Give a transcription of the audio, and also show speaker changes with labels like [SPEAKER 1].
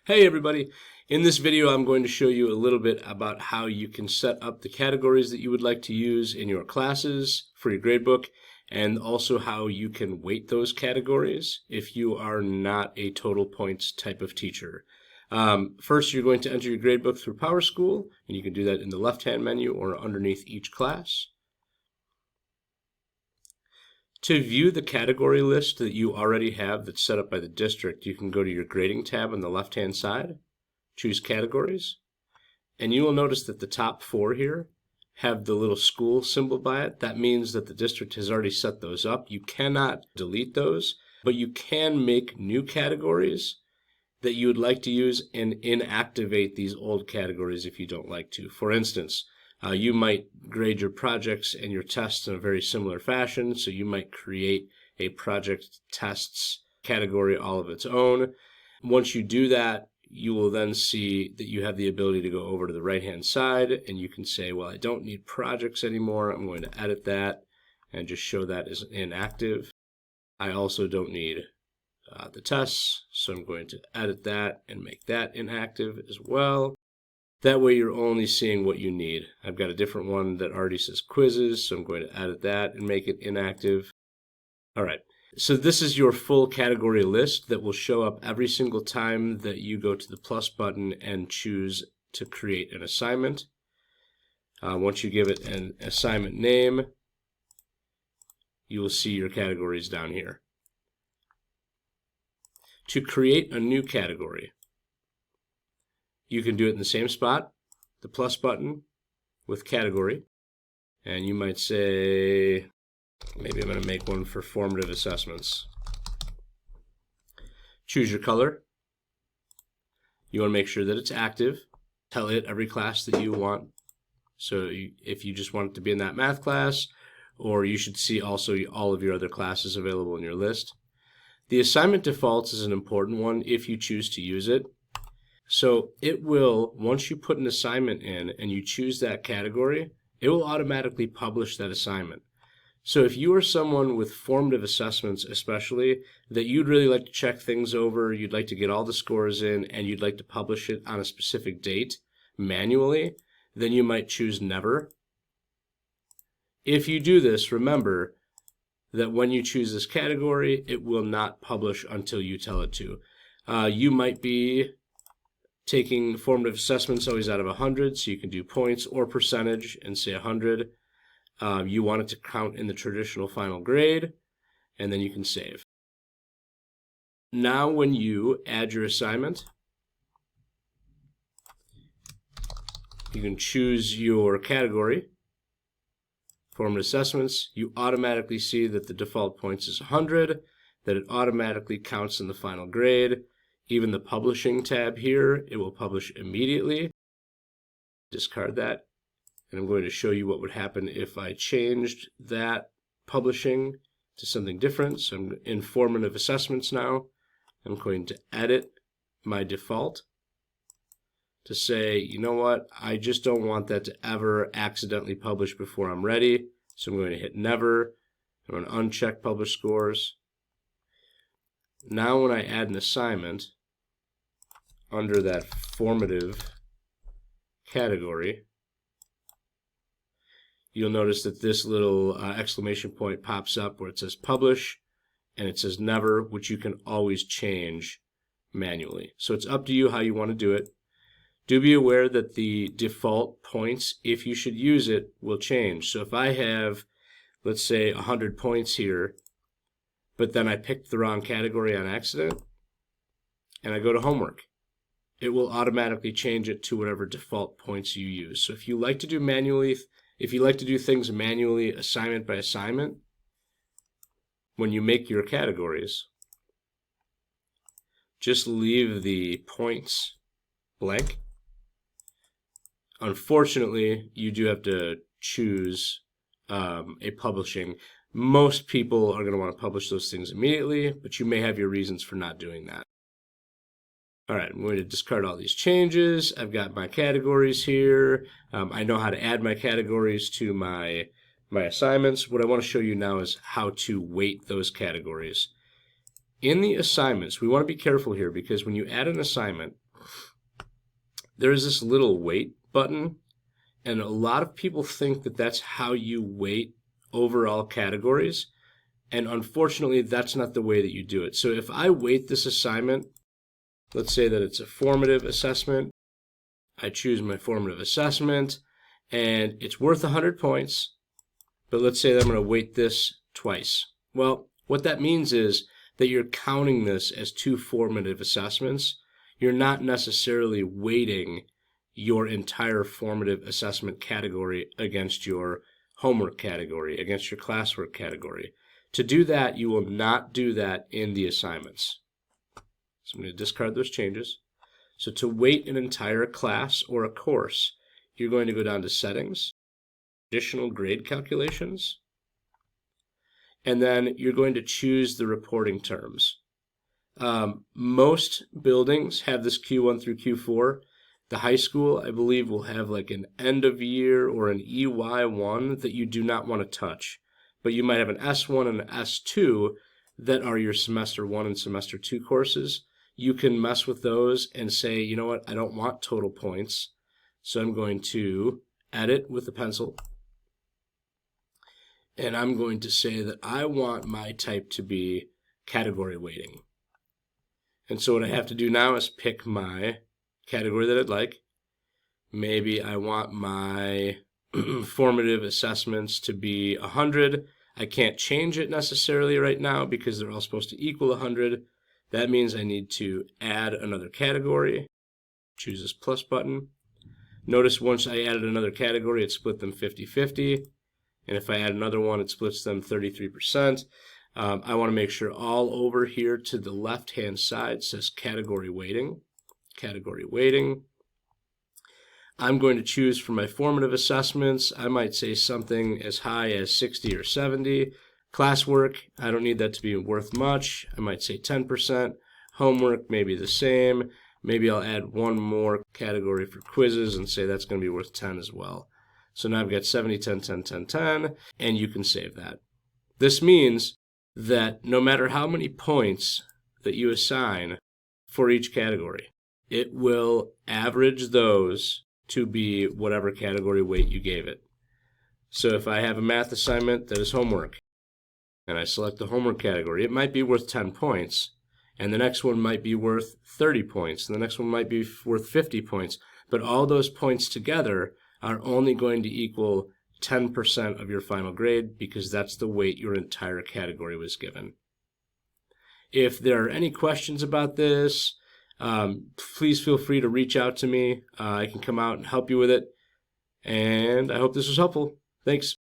[SPEAKER 1] Hey everybody! In this video I'm going to show you a little bit about how you can set up the categories that you would like to use in your classes for your gradebook, and also how you can weight those categories if you are not a total points type of teacher. First, you're going to enter your gradebook through PowerSchool, and you can do that in the left-hand menu or underneath each class. To view the category list that you already have that's set up by the district, you can go to your grading tab on the left-hand side, choose categories, and you will notice that the top four here have the little school symbol by it. That means that the district has already set those up. You cannot delete those, but you can make new categories that you would like to use and inactivate these old categories if you don't like to. For instance, you might grade your projects and your tests in a very similar fashion, so you might create a project tests category all of its own. Once you do that, you will then see that you have the ability to go over to the right-hand side, and you can say, well, I don't need projects anymore. I'm going to edit that and just show that as inactive. I also don't need the tests, so I'm going to edit that and make that inactive as well. That way you're only seeing what you need. I've got a different one that already says quizzes, so I'm going to edit that and make it inactive. All right, so this is your full category list that will show up every single time that you go to the plus button and choose to create an assignment. Once you give it an assignment name, you will see your categories down here. To create a new category, you can do it in the same spot, the plus button with category, and you might say, maybe I'm going to make one for formative assessments. Choose your color. You want to make sure that it's active. Tell it every class that you want. So if you just want it to be in that math class, or you should see also all of your other classes available in your list. The assignment defaults is an important one if you choose to use it. So it will, once you put an assignment in and you choose that category, it will automatically publish that assignment. So if you are someone with formative assessments especially, that you'd really like to check things over, you'd like to get all the scores in, and you'd like to publish it on a specific date manually, then you might choose never. If you do this, remember that when you choose this category, it will not publish until you tell it to. You might be taking formative assessments always out of 100, so you can do points or percentage and say 100. You want it to count in the traditional final grade, and then you can save. Now when you add your assignment, you can choose your category, formative assessments. You automatically see that the default points is 100, that it automatically counts in the final grade. Even the publishing tab here, it will publish immediately. Discard that. And I'm going to show you what would happen if I changed that publishing to something different. So I'm in formative assessments now. I'm going to edit my default to say, you know what, I just don't want that to ever accidentally publish before I'm ready. So I'm going to hit never. I'm going to uncheck publish scores. Now when I add an assignment under that formative category, you'll notice that this little exclamation point pops up where it says publish, and it says never, which you can always change manually. So it's up to you how you want to do it. Do be aware that the default points, if you should use it, will change. So if I have, let's say, 100 points here, but then I picked the wrong category on accident, and I go to homework, it will automatically change it to whatever default points you use. So if you like to do things manually, assignment by assignment, when you make your categories, just leave the points blank. Unfortunately, you do have to choose a publishing. Most people are going to want to publish those things immediately, but you may have your reasons for not doing that. All right, I'm going to discard all these changes. I've got my categories here. I know how to add my categories to my assignments. What I want to show you now is how to weight those categories. In the assignments, we want to be careful here because when you add an assignment, there's this little weight button, and a lot of people think that that's how you weight overall categories. And unfortunately, that's not the way that you do it. So if I weight this assignment, let's say that it's a formative assessment. I choose my formative assessment, and it's worth 100 points. But let's say that I'm going to weight this twice. Well, what that means is that you're counting this as 2 formative assessments. You're not necessarily weighting your entire formative assessment category against your homework category, against your classwork category. To do that, you will not do that in the assignments. So I'm going to discard those changes. So to weight an entire class or a course, you're going to go down to Settings, Additional Grade Calculations, and then you're going to choose the reporting terms. Most buildings have this Q1 through Q4. The high school, I believe, will have like an end of year or an EY1 that you do not want to touch. But you might have an S1 and an S2 that are your semester 1 and semester 2 courses. You can mess with those and say, you know what, I don't want total points. So I'm going to edit with the pencil. And I'm going to say that I want my type to be category weighting. And so what I have to do now is pick my category that I'd like. Maybe I want my formative assessments to be 100. I can't change it necessarily right now because they're all supposed to equal 100. That means I need to add another category. Choose this plus button. Notice once I added another category, it split them 50-50. And if I add another one, it splits them 33%. I want to make sure all over here to the left-hand side says category weighting. Category weighting. I'm going to choose for my formative assessments. I might say something as high as 60 or 70. Classwork, I don't need that to be worth much. I might say 10%. Homework, maybe the same. Maybe I'll add one more category for quizzes and say that's going to be worth 10 as well. So now I've got 70, 10, 10, 10, 10, and you can save that. This means that no matter how many points that you assign for each category, it will average those to be whatever category weight you gave it. So if I have a math assignment that is homework, and I select the homework category, it might be worth 10 points, and the next one might be worth 30 points, and the next one might be worth 50 points, but all those points together are only going to equal 10% of your final grade because that's the weight your entire category was given. If there are any questions about this, please feel free to reach out to me. I can come out and help you with it. And I hope this was helpful. Thanks.